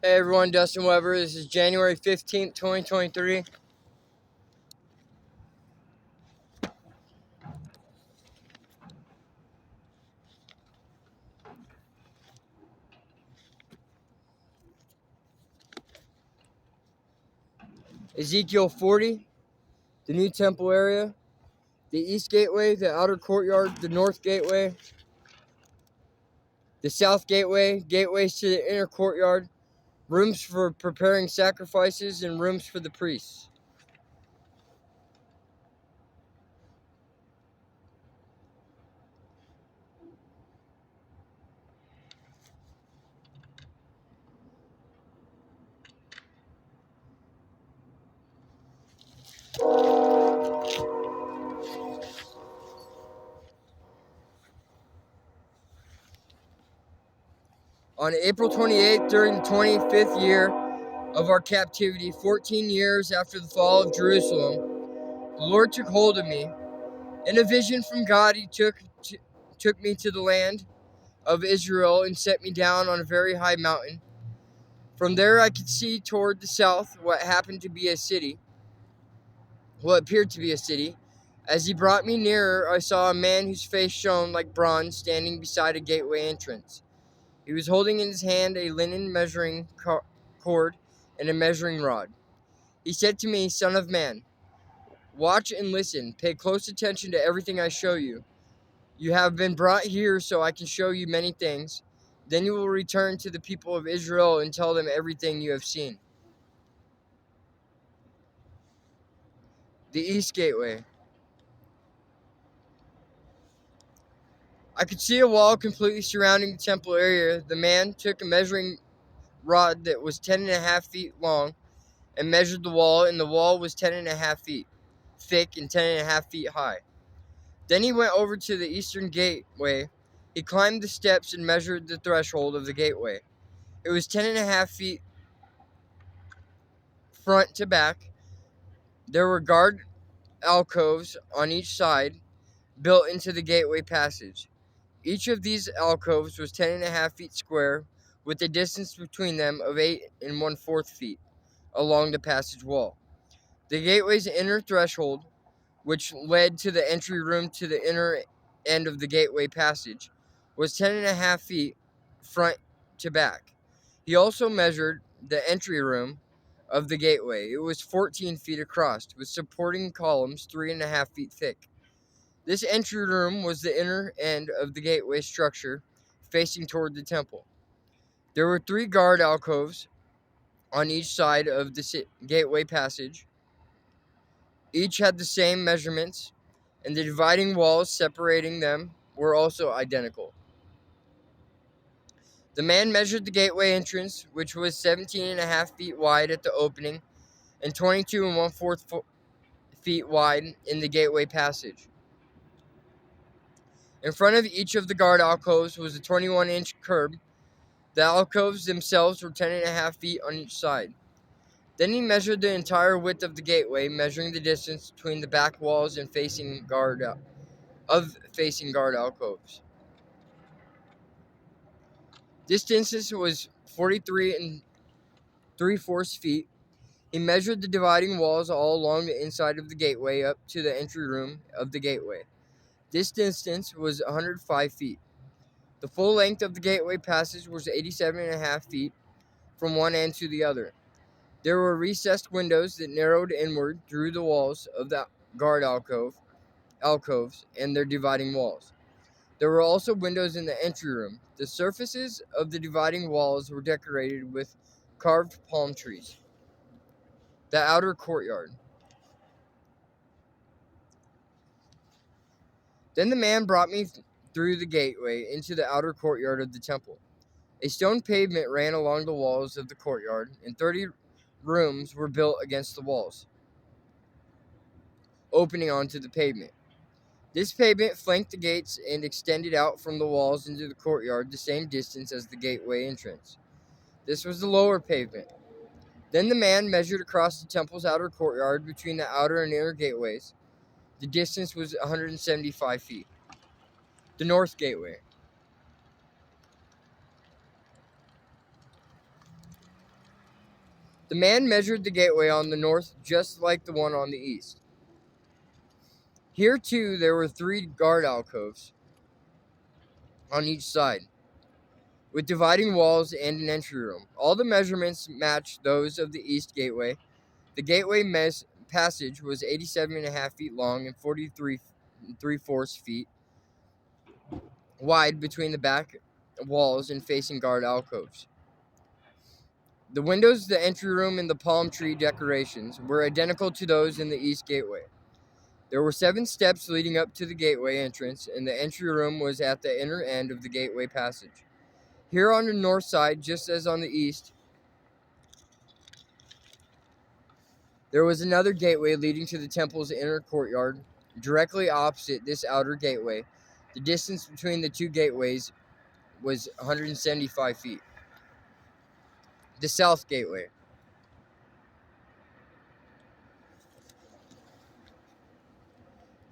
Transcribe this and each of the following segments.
Hey everyone, Dustin Weber. This is January 15th, 2023. Ezekiel 40, the new temple area, the east gateway, the outer courtyard, the north gateway, the south gateway, gateways to the inner courtyard, rooms for preparing sacrifices, and rooms for the priests. On April 28th, during the 25th year of our captivity, 14 years after the fall of Jerusalem, the Lord took hold of me. In a vision from God, He took me to the land of Israel and set me down on a very high mountain. From there I could see toward the south what appeared to be a city. As He brought me nearer, I saw a man whose face shone like bronze standing beside a gateway entrance. He was holding in his hand a linen measuring cord and a measuring rod. He said to me, "Son of man, watch and listen. Pay close attention to everything I show you. You have been brought here so I can show you many things. Then you will return to the people of Israel and tell them everything you have seen." The East Gateway. I could see a wall completely surrounding the temple area. The man took a measuring rod that was 10.5 feet long and measured the wall, and the wall was 10.5 feet thick and 10.5 feet high. Then he went over to the eastern gateway. He climbed the steps and measured the threshold of the gateway. It was 10.5 feet front to back. There were guard alcoves on each side built into the gateway passage. Each of these alcoves was 10.5 feet square, with a distance between them of 8 1/4 feet along the passage wall. The gateway's inner threshold, which led to the entry room to the inner end of the gateway passage, was 10.5 feet front to back. He also measured the entry room of the gateway. It was 14 feet across, with supporting columns 3.5 feet thick. This entry room was the inner end of the gateway structure, facing toward the temple. There were 3 guard alcoves on each side of the gateway passage. Each had the same measurements, and the dividing walls separating them were also identical. The man measured the gateway entrance, which was 17.5 feet wide at the opening and 22 1/4 feet wide in the gateway passage. In front of each of the guard alcoves was a 21-inch curb. The alcoves themselves were 10.5 feet on each side. Then he measured the entire width of the gateway, measuring the distance between the back walls and facing guard alcoves. This distance was 43 3/4 feet. He measured the dividing walls all along the inside of the gateway up to the entry room of the gateway. This distance was 105 feet. The full length of the gateway passage was 87.5 feet from one end to the other. There were recessed windows that narrowed inward through the walls of the guard alcoves and their dividing walls. There were also windows in the entry room. The surfaces of the dividing walls were decorated with carved palm trees. The outer courtyard. Then the man brought me through the gateway into the outer courtyard of the temple. A stone pavement ran along the walls of the courtyard, and 30 rooms were built against the walls, opening onto the pavement. This pavement flanked the gates and extended out from the walls into the courtyard the same distance as the gateway entrance. This was the lower pavement. Then the man measured across the temple's outer courtyard between the outer and inner gateways. The distance was 175 feet. The north gateway. The man measured the gateway on the north just like the one on the east. Here, too, there were 3 guard alcoves on each side, with dividing walls and an entry room. All the measurements matched those of the east gateway. The gateway passage was 87.5 feet long and 43 3/4 feet wide between the back walls and facing guard alcoves. The windows, the entry room, and the palm tree decorations were identical to those in the east gateway. There were 7 steps leading up to the gateway entrance, and the entry room was at the inner end of the gateway passage. Here on the north side, just as on the east, there was another gateway leading to the temple's inner courtyard, directly opposite this outer gateway. The distance between the 2 gateways was 175 feet. The south gateway.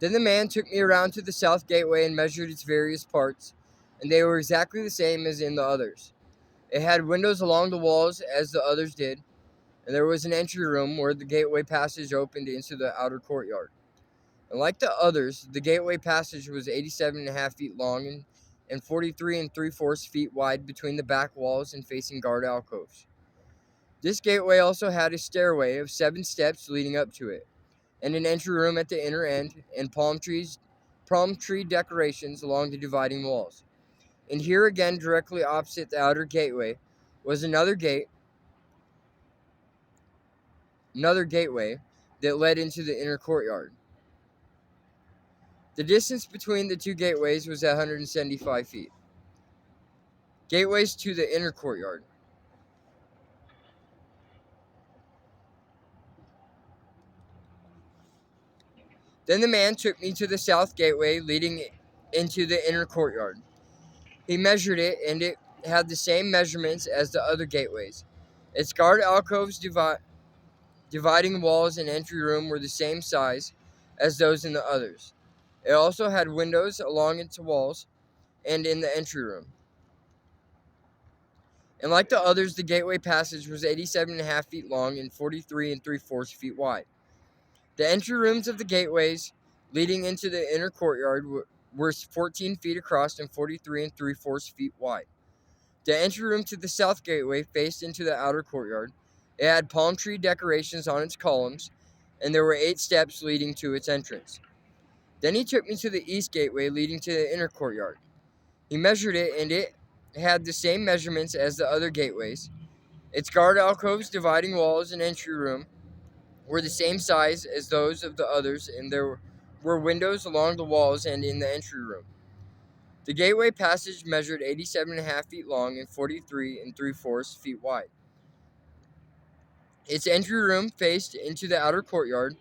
Then the man took me around to the south gateway and measured its various parts, and they were exactly the same as in the others. It had windows along the walls as the others did, and there was an entry room where the gateway passage opened into the outer courtyard. And like the others, the gateway passage was 87.5 feet long and 43 3/4 feet wide between the back walls and facing guard alcoves. This gateway also had a stairway of 7 steps leading up to it, and an entry room at the inner end, and palm tree decorations along the dividing walls. And here again, directly opposite the outer gateway, was another gateway that led into the inner courtyard. The distance between the 2 gateways was 175 feet. Gateways to the inner courtyard. Then the man took me to the south gateway leading into the inner courtyard. He measured it, and it had the same measurements as the other gateways. Its guard alcoves, dividing walls, and entry room were the same size as those in the others. It also had windows along its walls and in the entry room. And like the others, the gateway passage was 87.5 feet long and 43 3/4 feet wide. The entry rooms of the gateways leading into the inner courtyard were 14 feet across and 43 3/4 feet wide. The entry room to the south gateway faced into the outer courtyard. It had palm tree decorations on its columns, and there were 8 steps leading to its entrance. Then he took me to the east gateway leading to the inner courtyard. He measured it, and it had the same measurements as the other gateways. Its guard alcoves, dividing walls, and entry room were the same size as those of the others, and there were windows along the walls and in the entry room. The gateway passage measured 87.5 feet long and 43 3/4 feet wide. Its entry room faced into the outer courtyard.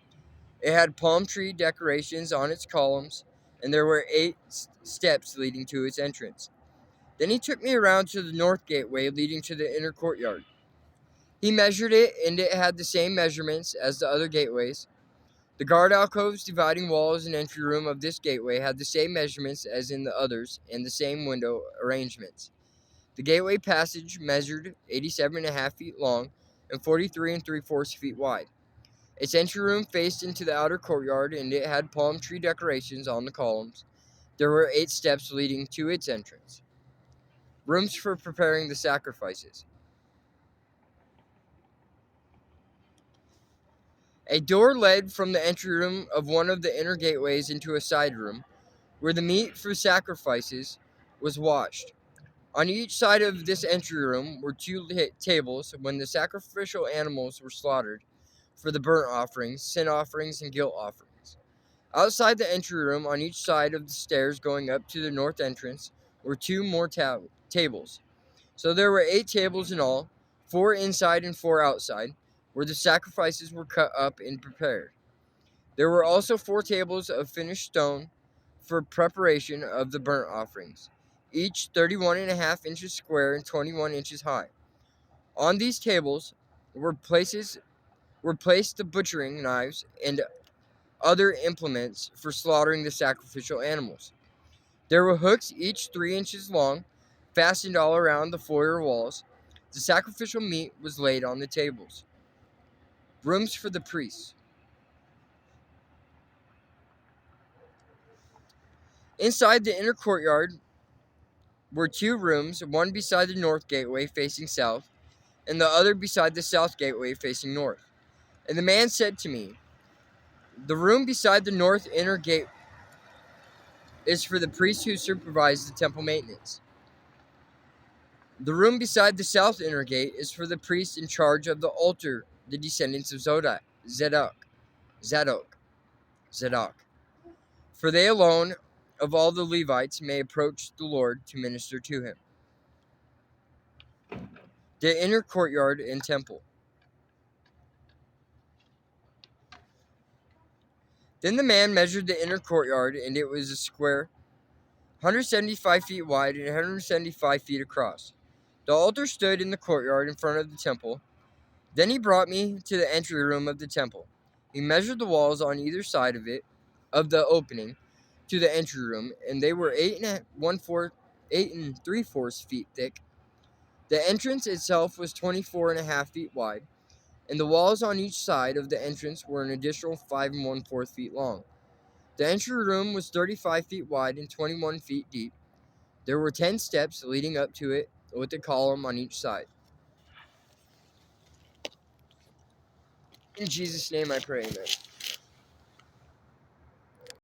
It had palm tree decorations on its columns, and there were 8 steps leading to its entrance. Then he took me around to the north gateway leading to the inner courtyard. He measured it, and it had the same measurements as the other gateways. The guard alcoves, dividing walls, and entry room of this gateway had the same measurements as in the others, and the same window arrangements. The gateway passage measured 87.5 feet long and 43 3/4 feet wide. Its entry room faced into the outer courtyard, and it had palm tree decorations on the columns. There were 8 steps leading to its entrance. Rooms for preparing the sacrifices. A door led from the entry room of one of the inner gateways into a side room, where the meat for sacrifices was washed. On each side of this entry room were 2 tables when the sacrificial animals were slaughtered for the burnt offerings, sin offerings, and guilt offerings. Outside the entry room, on each side of the stairs going up to the north entrance, were 2 more tables. So there were 8 tables in all, 4 inside and 4 outside, where the sacrifices were cut up and prepared. There were also 4 tables of finished stone for preparation of the burnt offerings, each 31.5 inches square and 21 inches high. On these tables were placed the butchering knives and other implements for slaughtering the sacrificial animals. There were hooks, each 3 inches long, fastened all around the foyer walls. The sacrificial meat was laid on the tables. rooms for the priests. Inside the inner courtyard were 2 rooms, one beside the north gateway facing south, and the other beside the south gateway facing north. And the man said to me, "The room beside the north inner gate is for the priests who supervise the temple maintenance. The room beside the south inner gate is for the priests in charge of the altar, the descendants of Zadok. For they alone of all the Levites may approach the Lord to minister to him." The inner courtyard and temple. Then the man measured the inner courtyard, and it was a square, 175 feet wide and 175 feet across. The altar stood in the courtyard in front of the temple. Then he brought me to the entry room of the temple. He measured the walls on either side of the opening to the entry room, and they were 8 3/4 feet thick. The entrance itself was 24.5 feet wide, and the walls on each side of the entrance were an additional 5 1/4 feet long. The entry room was 35 feet wide and 21 feet deep. There were 10 steps leading up to it with a column on each side. In Jesus' name I pray, amen.